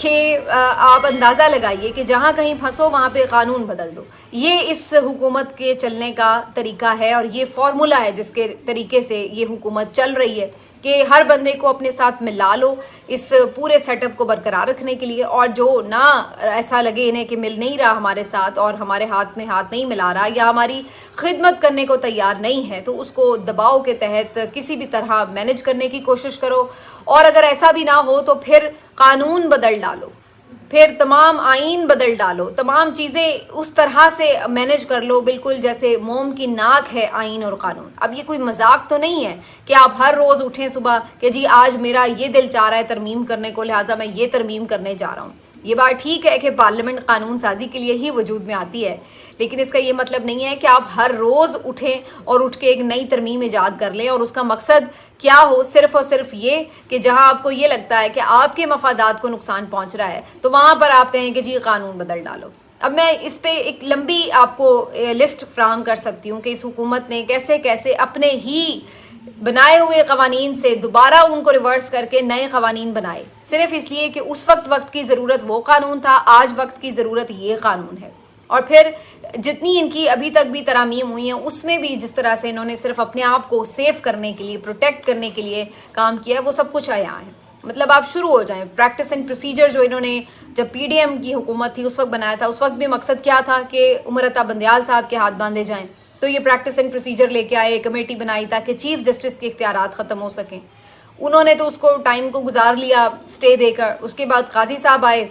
کہ آپ اندازہ لگائیے کہ جہاں کہیں پھنسو وہاں پہ قانون بدل دو. یہ اس حکومت کے چلنے کا طریقہ ہے اور یہ فارمولا ہے جس کے طریقے سے یہ حکومت چل رہی ہے کہ ہر بندے کو اپنے ساتھ ملا لو اس پورے سیٹ اپ کو برقرار رکھنے کے لیے, اور جو نہ ایسا لگے انہیں کہ مل نہیں رہا ہمارے ساتھ اور ہمارے ہاتھ میں ہاتھ نہیں ملا رہا یا ہماری خدمت کرنے کو تیار نہیں ہے, تو اس کو دباؤ کے تحت کسی بھی طرح مینج کرنے کی کوشش کرو. اور اگر ایسا بھی نہ ہو تو پھر قانون بدل ڈالو, پھر تمام آئین بدل ڈالو, تمام چیزیں اس طرح سے مینج کر لو بالکل جیسے موم کی ناک ہے آئین اور قانون. اب یہ کوئی مذاق تو نہیں ہے کہ آپ ہر روز اٹھیں صبح کہ جی آج میرا یہ دل چاہ رہا ہے ترمیم کرنے کو, لہٰذا میں یہ ترمیم کرنے جا رہا ہوں. یہ بات ٹھیک ہے کہ پارلیمنٹ قانون سازی کے لیے ہی وجود میں آتی ہے, لیکن اس کا یہ مطلب نہیں ہے کہ آپ ہر روز اٹھیں اور اٹھ کے ایک نئی ترمیم ایجاد کر لیں اور اس کا مقصد کیا ہو صرف اور صرف یہ کہ جہاں آپ کو یہ لگتا ہے کہ آپ کے مفادات کو نقصان پہنچ رہا ہے تو وہاں پر آپ کہیں کہ جی قانون بدل ڈالو. اب میں اس پہ ایک لمبی آپ کو لسٹ فراہم کر سکتی ہوں کہ اس حکومت نے کیسے کیسے اپنے ہی بنائے ہوئے قوانین سے دوبارہ ان کو ریورس کر کے نئے قوانین بنائے, صرف اس لیے کہ اس وقت کی ضرورت وہ قانون تھا, آج وقت کی ضرورت یہ قانون ہے. اور پھر جتنی ان کی ابھی تک بھی ترامیم ہوئی ہیں اس میں بھی جس طرح سے انہوں نے صرف اپنے آپ کو سیف کرنے کے لیے, پروٹیکٹ کرنے کے لیے کام کیا وہ سب کچھ عیاں ہے. مطلب آپ شروع ہو جائیں, پریکٹس اینڈ پروسیجر جو انہوں نے جب پی ڈی ایم کی حکومت تھی اس وقت بنایا تھا, اس وقت بھی مقصد کیا تھا کہ عمر عطا بندیال صاحب کے ہاتھ باندھے جائیں, تو یہ پریکٹس اینڈ پروسیجر لے کے آئے, کمیٹی بنائی تاکہ چیف جسٹس کے اختیارات ختم ہو سکیں. انہوں نے تو اس کو ٹائم کو گزار لیا سٹے دے کر. اس کے بعد قاضی صاحب آئے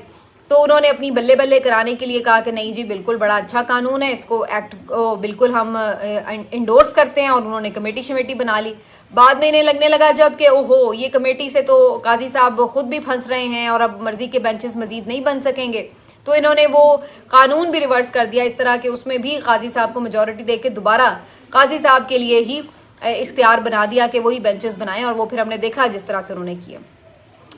تو انہوں نے اپنی بلے بلے کرانے کے لیے کہا کہ نہیں جی بالکل بڑا اچھا قانون ہے, اس کو ایکٹ بالکل ہم انڈورس کرتے ہیں, اور انہوں نے کمیٹی شمیٹی بنا لی. بعد میں انہیں لگنے لگا جب کہ اوہو یہ کمیٹی سے تو قاضی صاحب خود بھی پھنس رہے ہیں اور اب مرضی کے بینچز مزید نہیں بن سکیں گے, تو انہوں نے وہ قانون بھی ریورس کر دیا اس طرح کہ اس میں بھی قاضی صاحب کو میجورٹی دے کے دوبارہ قاضی صاحب کے لیے ہی اختیار بنا دیا کہ وہی بینچز بنائیں, اور وہ پھر ہم نے دیکھا جس طرح سے انہوں نے کیا.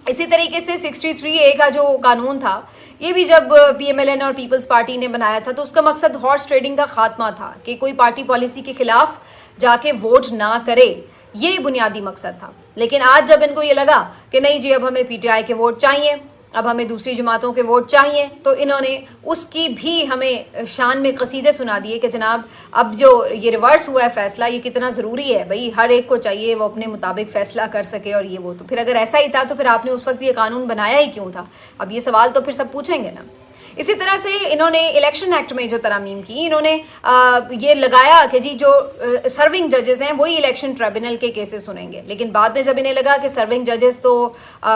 اسی طریقے سے 63A کا جو قانون تھا یہ بھی جب پی ایم ایل این اور پیپلز پارٹی نے بنایا تھا تو اس کا مقصد ہارس ٹریڈنگ کا خاتمہ تھا کہ کوئی پارٹی پالیسی کے خلاف جا کے ووٹ نہ کرے, یہ بنیادی مقصد تھا. لیکن آج جب ان کو یہ لگا کہ نہیں جی اب ہمیں پی ٹی آئی کے ووٹ چاہیے, اب ہمیں دوسری جماعتوں کے ووٹ چاہیے, تو انہوں نے اس کی بھی ہمیں شان میں قصیدے سنا دیے کہ جناب اب جو یہ ریورس ہوا ہے فیصلہ یہ کتنا ضروری ہے, بھئی ہر ایک کو چاہیے وہ اپنے مطابق فیصلہ کر سکے اور یہ وہ. تو پھر اگر ایسا ہی تھا تو پھر آپ نے اس وقت یہ قانون بنایا ہی کیوں تھا؟ اب یہ سوال تو پھر سب پوچھیں گے نا. اسی طرح سے انہوں نے الیکشن ایکٹ میں جو ترامیم کی, انہوں نے یہ لگایا کہ جی جو سرونگ ججز ہیں وہی الیکشن ٹریبونل کے کیسز سنیں گے, لیکن بعد میں جب انہیں لگا کہ سرونگ ججز تو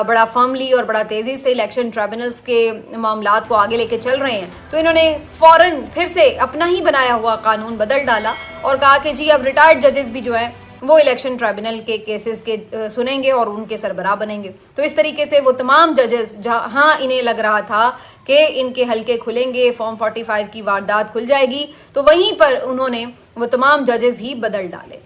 بڑا فرملی اور بڑا تیزی سے الیکشن ٹریبونلز کے معاملات کو آگے لے کے چل رہے ہیں, تو انہوں نے فوراً پھر سے اپنا ہی بنایا ہوا قانون بدل ڈالا اور کہا کہ جی اب ریٹائرڈ ججز بھی جو ہیں وہ الیکشن ٹریبونل کے کیسز کے سنیں گے اور ان کے سربراہ بنیں گے. تو اس طریقے سے وہ تمام ججز جہاں انہیں لگ رہا تھا کہ ان کے حلقے کھلیں گے, فارم 45 کی واردات کھل جائے گی, تو وہیں پر انہوں نے وہ تمام ججز ہی بدل ڈالے.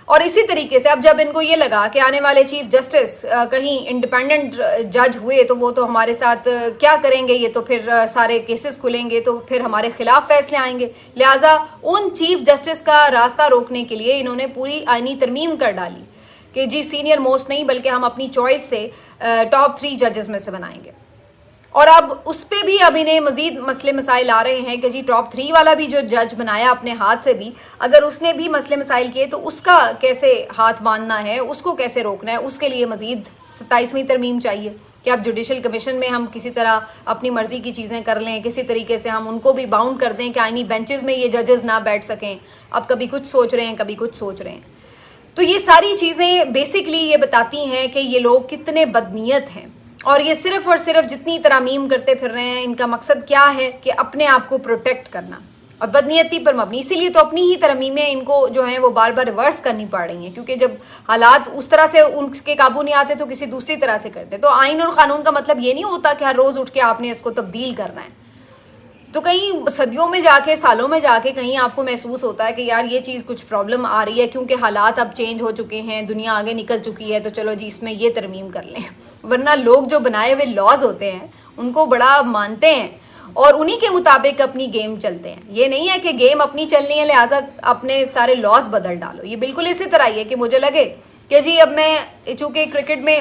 اور اسی طریقے سے اب جب ان کو یہ لگا کہ آنے والے چیف جسٹس کہیں انڈیپینڈنٹ جج ہوئے تو وہ تو ہمارے ساتھ کیا کریں گے, یہ تو پھر سارے کیسز کھلیں گے تو پھر ہمارے خلاف فیصلے آئیں گے, لہٰذا ان چیف جسٹس کا راستہ روکنے کے لیے انہوں نے پوری آئینی ترمیم کر ڈالی کہ جی سینئر موسٹ نہیں بلکہ ہم اپنی چوائس سے ٹاپ 3 ججز میں سے بنائیں گے. اور اب اس پہ بھی اب انہیں مزید مسئلے مسائل آ رہے ہیں کہ جی ٹاپ 3 والا بھی جو جج بنایا اپنے ہاتھ سے بھی, اگر اس نے بھی مسئلے مسائل کیے تو اس کا کیسے ہاتھ باندھنا ہے, اس کو کیسے روکنا ہے, اس کے لیے مزید 27ویں ترمیم چاہیے کہ اب جوڈیشل کمیشن میں ہم کسی طرح اپنی مرضی کی چیزیں کر لیں, کسی طریقے سے ہم ان کو بھی باؤنڈ کر دیں کہ آئینی بینچز میں یہ ججز نہ بیٹھ سکیں. اب کبھی کچھ سوچ رہے ہیں کبھی کچھ سوچ رہے ہیں. تو یہ ساری چیزیں بیسکلی یہ بتاتی ہیں کہ یہ لوگ کتنے بدنیت ہیں, اور یہ صرف اور صرف جتنی ترامیم کرتے پھر رہے ہیں ان کا مقصد کیا ہے کہ اپنے آپ کو پروٹیکٹ کرنا اور بدنیتی پر مبنی. اسی لیے تو اپنی ہی ترمیمیں ان کو جو ہیں وہ بار بار ریورس کرنی پڑ رہی ہیں, کیونکہ جب حالات اس طرح سے ان کے قابو نہیں آتے تو کسی دوسری طرح سے کرتے. تو آئین اور قانون کا مطلب یہ نہیں ہوتا کہ ہر روز اٹھ کے آپ نے اس کو تبدیل کرنا ہے. تو کہیں صدیوں میں جا کے سالوں میں جا کے کہیں آپ کو محسوس ہوتا ہے کہ یار یہ چیز کچھ پرابلم آ رہی ہے کیونکہ حالات اب چینج ہو چکے ہیں, دنیا آگے نکل چکی ہے, تو چلو جی اس میں یہ ترمیم کر لیں. ورنہ لوگ جو بنائے ہوئے لاز ہوتے ہیں ان کو بڑا مانتے ہیں اور انہی کے مطابق اپنی گیم چلتے ہیں. یہ نہیں ہے کہ گیم اپنی چلنی ہے لہٰذا اپنے سارے لاز بدل ڈالو. یہ بالکل اسی طرح ہی ہے کہ مجھے لگے کہ جی اب میں چونکہ کرکٹ میں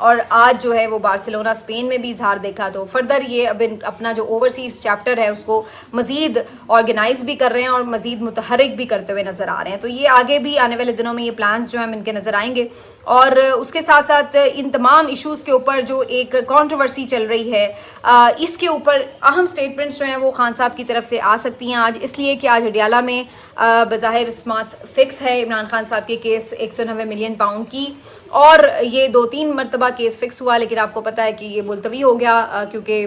اور آج جو ہے وہ بارسلونا اسپین میں بھی اظہار دیکھا. تو فردر یہ اب اپنا جو اوورسیز چیپٹر ہے اس کو مزید آرگنائز بھی کر رہے ہیں اور مزید متحرک بھی کرتے ہوئے نظر آ رہے ہیں. تو یہ آگے بھی آنے والے دنوں میں یہ پلانز جو ہیں ان کے نظر آئیں گے. اور اس کے ساتھ ساتھ ان تمام ایشوز کے اوپر جو ایک کانٹروورسی چل رہی ہے اس کے اوپر اہم سٹیٹمنٹس جو ہیں وہ خان صاحب کی طرف سے آ سکتی ہیں آج، اس لیے کہ آج اڈیالہ میں بظاہر سماعت فکس ہے عمران خان صاحب کے کیس 190 ملین پاؤنڈ کی، اور یہ 2-3 مرتبہ کیس فکس ہوا، لیکن آپ کو پتہ ہے کہ یہ ملتوی ہو گیا کیونکہ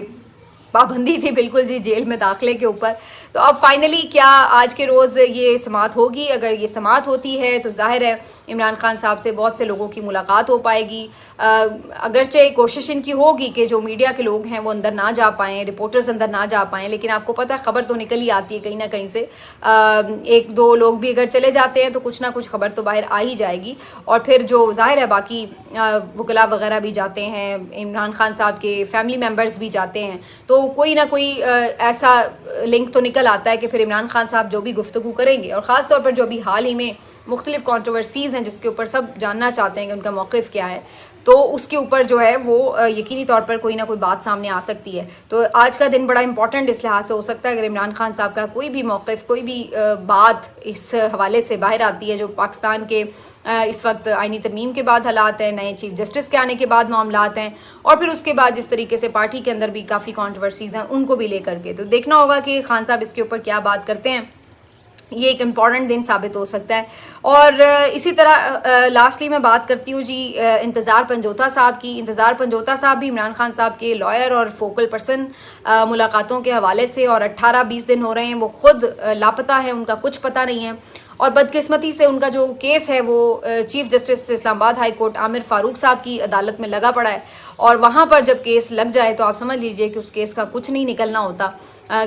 پابندی تھی بالکل جی جیل میں داخلے کے اوپر. تو اب فائنلی کیا آج کے روز یہ سماعت ہوگی؟ اگر یہ سماعت ہوتی ہے تو ظاہر ہے عمران خان صاحب سے بہت سے لوگوں کی ملاقات ہو پائے گی. اگرچہ کوشش ان کی ہوگی کہ جو میڈیا کے لوگ ہیں وہ اندر نہ جا پائیں، رپورٹرز اندر نہ جا پائیں، لیکن آپ کو پتہ ہے خبر تو نکل ہی آتی ہے کہیں نہ کہیں سے. 1-2 لوگ بھی اگر چلے جاتے ہیں تو کچھ نہ کچھ خبر تو باہر آ ہی جائے گی. اور پھر جو ظاہر ہے باقی وکلاء وغیرہ بھی جاتے ہیں، عمران خان صاحب کے فیملی ممبرز بھی جاتے ہیں، تو کوئی نہ کوئی ایسا لنک تو نکل آتا ہے کہ پھر عمران خان صاحب جو بھی گفتگو کریں گے، اور خاص طور پر جو بھی حال ہی میں مختلف کانٹروورسیز ہیں جس کے اوپر سب جاننا چاہتے ہیں کہ ان کا موقف کیا ہے، تو اس کے اوپر جو ہے وہ یقینی طور پر کوئی نہ کوئی بات سامنے آ سکتی ہے. تو آج کا دن بڑا امپورٹنٹ اس لحاظ سے ہو سکتا ہے اگر عمران خان صاحب کا کوئی بھی موقف، کوئی بھی بات اس حوالے سے باہر آتی ہے جو پاکستان کے اس وقت آئینی ترمیم کے بعد حالات ہیں، نئے چیف جسٹس کے آنے کے بعد معاملات ہیں، اور پھر اس کے بعد جس طریقے سے پارٹی کے اندر بھی کافی کانٹروورسیز ہیں ان کو بھی لے کر کے. تو دیکھنا ہوگا کہ خان صاحب اس کے اوپر کیا بات کرتے ہیں. یہ ایک امپورٹنٹ دن ثابت ہو سکتا ہے. اور اسی طرح لاسٹلی میں بات کرتی ہوں جی انتظار پنجوتا صاحب کی. انتظار پنجوتا صاحب بھی عمران خان صاحب کے لائر اور فوکل پرسن ملاقاتوں کے حوالے سے، اور 18-20 دن ہو رہے ہیں وہ خود لاپتہ ہیں، ان کا کچھ پتہ نہیں ہے. اور بدقسمتی سے ان کا جو کیس ہے وہ چیف جسٹس اسلام آباد ہائی کورٹ عامر فاروق صاحب کی عدالت میں لگا پڑا ہے، اور وہاں پر جب کیس لگ جائے تو آپ سمجھ لیجئے کہ اس کیس کا کچھ نہیں نکلنا ہوتا،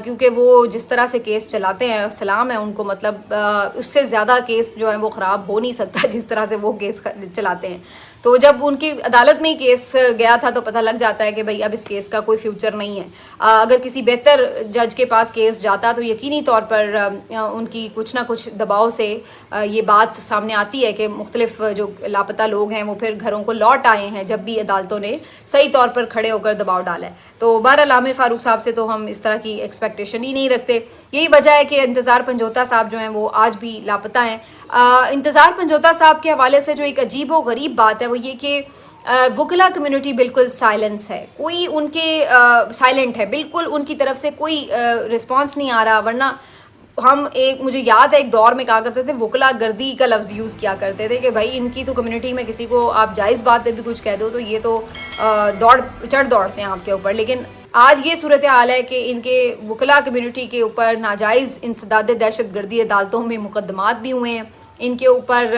کیونکہ وہ جس طرح سے کیس چلاتے ہیں سلام ہے ان کو، مطلب اس سے زیادہ کیس جو ہے وہ خراب ہو نہیں سکتا جس طرح سے وہ کیس چلاتے ہیں. تو جب ان کی عدالت میں ہی کیس گیا تھا تو پتہ لگ جاتا ہے کہ بھئی اب اس کیس کا کوئی فیوچر نہیں ہے. اگر کسی بہتر جج کے پاس کیس جاتا تو یقینی طور پر ان کی کچھ نہ کچھ دباؤ سے یہ بات سامنے آتی ہے کہ مختلف جو لاپتہ لوگ ہیں وہ پھر گھروں کو لوٹ آئے ہیں جب بھی عدالتوں نے صحیح طور پر کھڑے ہو کر دباؤ ڈالا ہے. تو بہرحال عامر فاروق صاحب سے تو ہم اس طرح کی ایکسپیکٹیشن ہی نہیں رکھتے. یہی وجہ ہے کہ انتظار پنجوتا صاحب جو ہیں وہ آج بھی لاپتہ ہیں. انتظار پنجوتا صاحب کے حوالے سے جو ایک عجیب و غریب بات ہے وہ یہ کہ وکلا کمیونٹی بالکل سائلنس ہے، کوئی ان کے سائلنٹ ہے، بالکل ان کی طرف سے کوئی رسپانس نہیں آ رہا. ورنہ ہم مجھے یاد ہے ایک دور میں کہا کرتے تھے وکلا گردی کا لفظ یوز کیا کرتے تھے کہ بھائی ان کی تو کمیونٹی میں کسی کو آپ جائز بات پہ بھی کچھ کہہ دو تو یہ تو دوڑتے ہیں آپ کے اوپر. لیکن آج یہ صورتحال ہے کہ ان کے وکلا کمیونٹی کے اوپر ناجائز انسداد دہشت گردی عدالتوں میں مقدمات بھی ہوئے ہیں، ان کے اوپر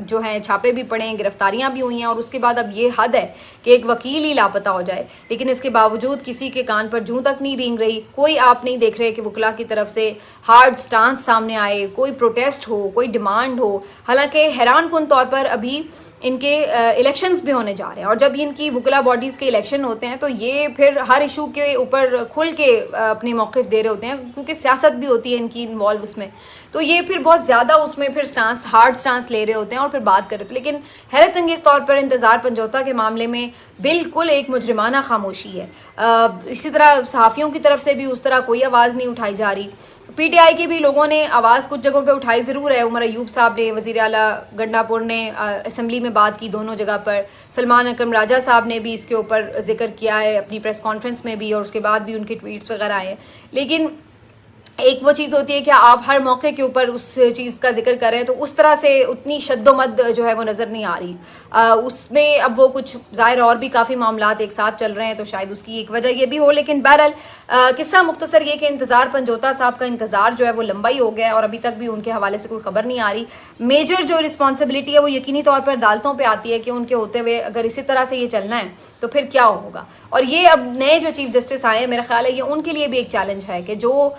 جو ہیں چھاپے بھی پڑے ہیں، گرفتاریاں بھی ہوئی ہیں، اور اس کے بعد اب یہ حد ہے کہ ایک وکیل ہی لاپتہ ہو جائے. لیکن اس کے باوجود کسی کے کان پر جوں تک نہیں رینگ رہی. کوئی آپ نہیں دیکھ رہے کہ وکلا کی طرف سے ہارڈ سٹانس سامنے آئے، کوئی پروٹیسٹ ہو، کوئی ڈیمانڈ ہو. حالانکہ حیران کن طور پر ابھی ان کے الیکشنز بھی ہونے جا رہے ہیں، اور جب ان کی وکلا باڈیز کے الیکشن ہوتے ہیں تو یہ پھر ہر ایشو کے اوپر کھل کے اپنے موقف دے رہے ہوتے ہیں، کیونکہ سیاست بھی ہوتی ہے ان کی انوالو اس میں. تو یہ پھر بہت زیادہ اس میں پھر ہارڈ سٹانس لے رہے ہوتے ہیں اور پھر بات کر رہے ہوتے ہیں. لیکن حیرت انگیز طور پر انتظار پنجوتا کے معاملے میں بالکل ایک مجرمانہ خاموشی ہے. اسی طرح صحافیوں کی طرف سے بھی اس طرح کوئی آواز نہیں اٹھائی جا رہی. پی ٹی آئی کے بھی لوگوں نے آواز کچھ جگہوں پہ اٹھائی ضرور ہے. عمر ایوب صاحب نے، وزیر اعلیٰ گنڈا پور نے اسمبلی میں بات کی دونوں جگہ پر. سلمان اکرم راجہ صاحب نے بھی اس کے اوپر ذکر کیا ہے اپنی پریس کانفرنس میں بھی، اور اس کے بعد بھی ان کے ٹویٹس وغیرہ آئے ہیں. لیکن ایک وہ چیز ہوتی ہے کہ آپ ہر موقع کے اوپر اس چیز کا ذکر کریں تو اس طرح سے اتنی شد و مد جو ہے وہ نظر نہیں آ رہی. اس میں اب وہ کچھ ظاہر اور بھی کافی معاملات ایک ساتھ چل رہے ہیں تو شاید اس کی ایک وجہ یہ بھی ہو. لیکن بہرحال قصہ مختصر یہ کہ انتظار پنجوتا صاحب کا انتظار جو ہے وہ لمبا ہی ہو گیا ہے اور ابھی تک بھی ان کے حوالے سے کوئی خبر نہیں آ رہی. میجر جو رسپانسبلٹی ہے وہ یقینی طور پر عدالتوں پہ آتی ہے کہ ان کے ہوتے ہوئے اگر اسی طرح سے یہ چلنا ہے تو پھر کیا ہوگا. اور یہ اب نئے جو چیف جسٹس آئے ہیں میرا خیال ہے یہ ان کے لیے بھی ایک چیلنج ہے کہ جو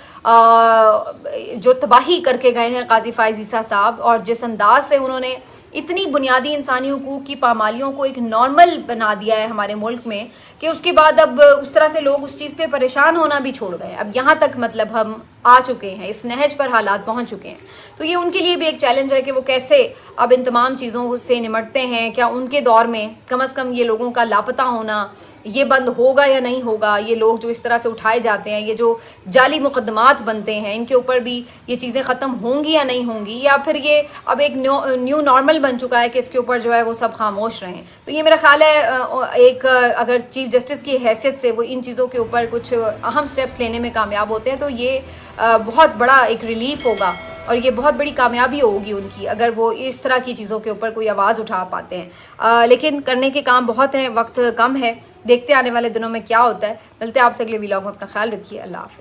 تباہی کر کے گئے ہیں قاضی فائز عیسیٰ صاحب، اور جس انداز سے انہوں نے اتنی بنیادی انسانی حقوق کی پامالیوں کو ایک نارمل بنا دیا ہے ہمارے ملک میں، کہ اس کے بعد اب اس طرح سے لوگ اس چیز پہ پریشان ہونا بھی چھوڑ گئے. اب یہاں تک مطلب ہم آ چکے ہیں, اس نہج پر حالات پہنچ چکے ہیں. تو یہ ان کے لیے بھی ایک چیلنج ہے کہ وہ کیسے اب ان تمام چیزوں سے نمٹتے ہیں. کیا ان کے دور میں کم از کم یہ لوگوں کا لاپتہ ہونا یہ بند ہوگا یا نہیں ہوگا, یہ لوگ جو اس طرح سے اٹھائے جاتے ہیں, یہ جو جعلی مقدمات بنتے ہیں, ان کے اوپر بھی یہ چیزیں ختم ہوں گی یا نہیں ہوں گی, یا پھر یہ اب ایک نیو نارمل بن چکا ہے کہ اس کے اوپر جو ہے وہ سب خاموش رہیں. تو یہ میرا خیال ہے ایک اگر چیف جسٹس کی حیثیت سے وہ ان چیزوں کے اوپر کچھ اہم سٹیپس لینے میں کامیاب ہوتے ہیں تو یہ بہت بڑا ایک ریلیف ہوگا اور یہ بہت بڑی کامیابی ہوگی ان کی اگر وہ اس طرح کی چیزوں کے اوپر کوئی آواز اٹھا پاتے ہیں. لیکن کرنے کے کام بہت ہیں, وقت کم ہے, دیکھتے آنے والے دنوں میں کیا ہوتا ہے. ملتے ہیں آپ سے اگلے ویلاگ میں, اپنا خیال رکھیے, اللہ حافظ.